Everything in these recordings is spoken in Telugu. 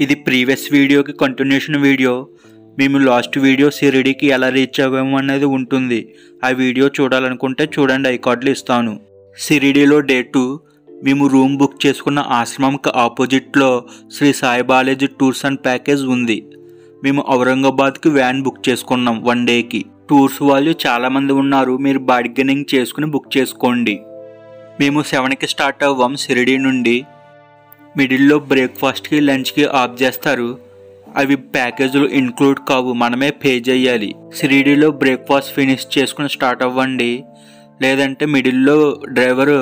ఇది ప్రీవియస్ వీడియోకి కంటిన్యూషన్ వీడియో. మేము లాస్ట్ వీడియో షిరిడీకి ఎలా రీచ్ అవ్వాము అనేది ఉంటుంది. ఆ వీడియో చూడాలనుకుంటే చూడండి, ఐకార్డులు ఇస్తాను. షిరిడీలో డే 2 మేము రూమ్ బుక్ చేసుకున్న ఆశ్రమంకి ఆపోజిట్లో Shri Sai Balaji tours and package ఉంది. మేము ఔరంగాబాద్కి వ్యాన్ బుక్ చేసుకున్నాం 1 డేకి. టూర్స్ వాళ్ళు చాలామంది ఉన్నారు, మీరు బార్గెనింగ్ చేసుకుని బుక్ చేసుకోండి. మేము 7కి స్టార్ట్ అవ్వాం షిరిడీ నుండి. మిడిల్లో బ్రేక్ఫాస్ట్కి లంచ్కి ఆఫ్ చేస్తారు. అవి ప్యాకేజీలు ఇన్క్లూడ్ కావు, మనమే పే చేయాలి. షిరిడీలో బ్రేక్ఫాస్ట్ ఫినిష్ చేసుకుని స్టార్ట్ అవ్వండి, లేదంటే మిడిల్లో డ్రైవర్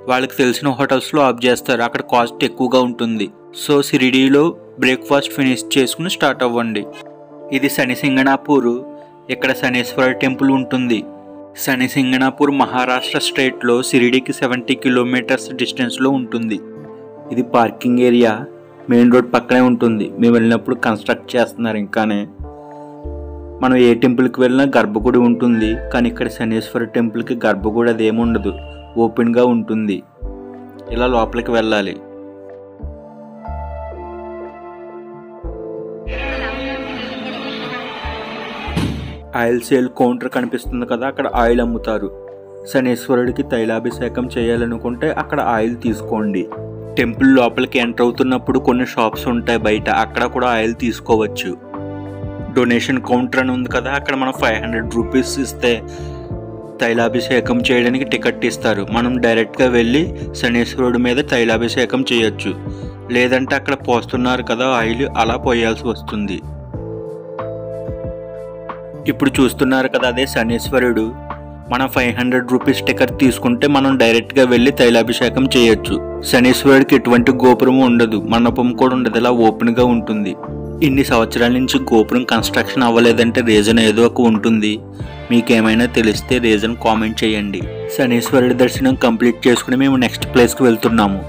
వాళ్ళకి తెలిసిన హోటల్స్లో ఆఫ్ చేస్తారు, అక్కడ కాస్ట్ ఎక్కువగా ఉంటుంది. సో షిరిడీలో బ్రేక్ఫాస్ట్ ఫినిష్ చేసుకుని స్టార్ట్ అవ్వండి. ఇది శని సింగణాపూర్. ఇక్కడ శనీశ్వర టెంపుల్ ఉంటుంది. శని సింగణాపూర్ మహారాష్ట్ర స్టేట్లో షిరిడీకి 70 కిలోమీటర్స్ డిస్టెన్స్లో ఉంటుంది. ఇది పార్కింగ్ ఏరియా, మెయిన్ రోడ్ పక్కనే ఉంటుంది. మేము వెళ్ళినప్పుడు కన్స్ట్రక్ట్ చేస్తున్నారు ఇంకానే. మనం ఏ టెంపుల్కి వెళ్ళినా గర్భగుడి ఉంటుంది, కానీ ఇక్కడ శనీశ్వర టెంపుల్కి గర్భగుడి అదేముండదు, ఓపెన్గా ఉంటుంది. ఇలా లోపలికి వెళ్ళాలి. ఆయిల్ సేల్ కౌంటర్ కనిపిస్తుంది కదా, అక్కడ ఆయిల్ అమ్ముతారు. శనీశ్వరుడికి తైలాభిషేకం చేయాలనుకుంటే అక్కడ ఆయిల్ తీసుకోండి. టెంపుల్ లోపలికి ఎంటర్ అవుతున్నప్పుడు కొన్ని షాప్స్ ఉంటాయి బయట, అక్కడ కూడా ఆయిల్ తీసుకోవచ్చు. డొనేషన్ కౌంటర్ అని ఉంది కదా, అక్కడ మనం 500 రూపీస్ ఇస్తే తైలాభిషేకం చేయడానికి టికెట్ ఇస్తారు. మనం డైరెక్ట్గా వెళ్ళి శనీశ్వరుడి మీద తైలాభిషేకం చేయొచ్చు, లేదంటే అక్కడ పోస్తున్నారు కదా ఆయిల్, అలా పోయాల్సి వస్తుంది. ఇప్పుడు చూస్తున్నారు కదా, అదే శనీశ్వరుడు. మనం 500 రూపీస్ టికెట్ తీసుకుంటే మనం డైరెక్ట్గా వెళ్ళి తైలాభిషేకం చేయొచ్చు. శనీశ్వరుడికి ఎటువంటి గోపురం ఉండదు, మండపం కూడా ఉండదు, ఇలా ఓపెన్గా ఉంటుంది. ఇన్ని సంవత్సరాల నుంచి గోపురం కన్స్ట్రక్షన్ అవ్వలేదంటే రీజన్ ఏదో ఒక ఉంటుంది. మీకేమైనా తెలిస్తే రీజన్ కామెంట్ చేయండి. శనీశ్వరుడి దర్శనం కంప్లీట్ చేసుకుని మేము నెక్స్ట్ ప్లేస్కి వెళ్తున్నాము.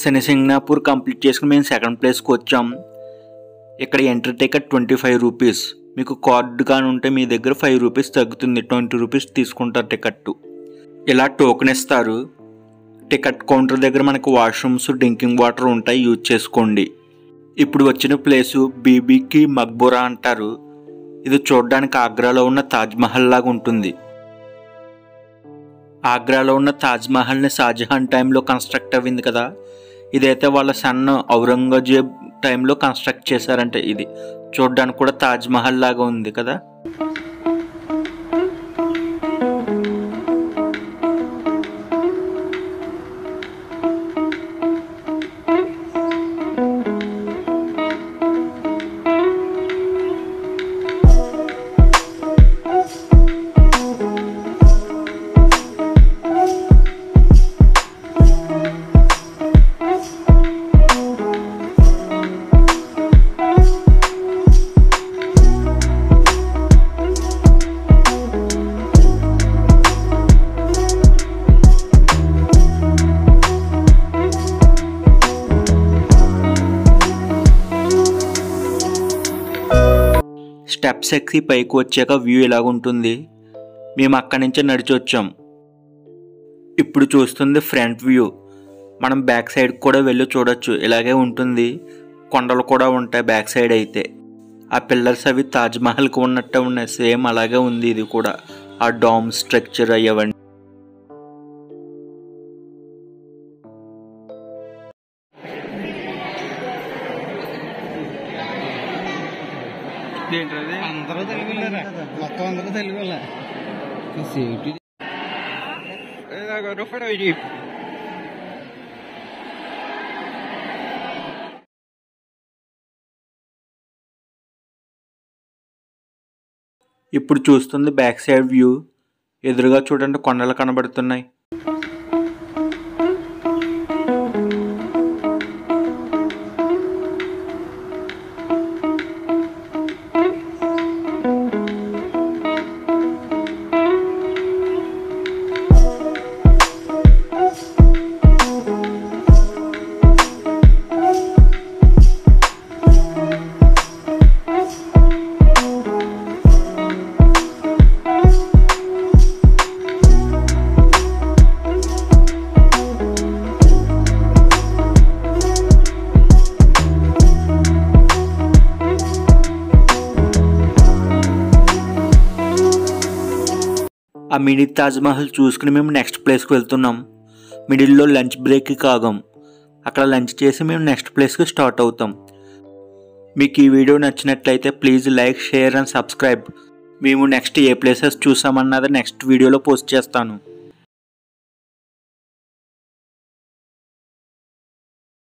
శని సింగణాపూర్ కంప్లీట్ చేసుకుని మేము సెకండ్ ప్లేస్కి వచ్చాం. ఇక్కడ ఎంట్రీ టికెట్ 25 రూపీస్. మీకు కార్డు కానీ ఉంటే మీ దగ్గర 5 రూపీస్ తగ్గుతుంది, 20 రూపీస్ తీసుకుంటారు టికెట్. ఇలా టోకెన్ ఇస్తారు. టికెట్ కౌంటర్ దగ్గర మనకు వాష్రూమ్స్, డ్రింకింగ్ వాటర్ ఉంటాయి, యూజ్ చేసుకోండి. ఇప్పుడు వచ్చిన ప్లేసు బీబీకి మక్బూరా అంటారు. ఇది చూడడానికి ఆగ్రాలో ఉన్న తాజ్మహల్ లాగా ఉంటుంది. ఆగ్రాలో ఉన్న తాజ్మహల్ని షాజహాన్ టైంలో కన్స్ట్రక్ట్ అయింది కదా, ఇదైతే వాళ్ళ సన్ ఔరంగజేబ్ టైంలో కన్స్ట్రక్ట్ చేశారంటే. ఇది చూడడానికి కూడా తాజ్మహల్ లాగా ఉంది కదా. స్టెప్స్ ఎక్కి పైకి వచ్చాక వ్యూ ఇలాగుంటుంది. మేము అక్కడి నుంచే నడిచి వచ్చాం. ఇప్పుడు చూస్తుంది ఫ్రంట్ వ్యూ. మనం బ్యాక్ సైడ్ కూడా వెళ్ళి చూడొచ్చు, ఇలాగే ఉంటుంది. కొండలు కూడా ఉంటాయి బ్యాక్ సైడ్ అయితే. ఆ పిల్లర్స్ అవి తాజ్మహల్కి ఉన్నట్టే ఉన్నాయి, సేమ్ అలాగే ఉంది ఇది కూడా. ఆ డామ్ స్ట్రక్చర్ అయ్యవండి. అందరూ తెలుగు మొత్తం అందరూ తెలుగు ఇప్పుడు చూస్తుంది బ్యాక్ సైడ్ వ్యూ. ఎదురుగా చూడండి కొండలు కనబడుతున్నాయి. ఆ మినీ తాజ్మహల్ చూసుకుని మేము నెక్స్ట్ ప్లేస్కి వెళ్తున్నాం. మిడిల్లో లంచ్ బ్రేక్కి కాగాం. అక్కడ లంచ్ చేసి మేము నెక్స్ట్ ప్లేస్కి స్టార్ట్ అవుతాం. మీకు ఈ వీడియో నచ్చినట్లయితే please like, share and subscribe. మేము నెక్స్ట్ ఏ ప్లేసెస్ చూసామన్నది నెక్స్ట్ వీడియోలో పోస్ట్ చేస్తాను.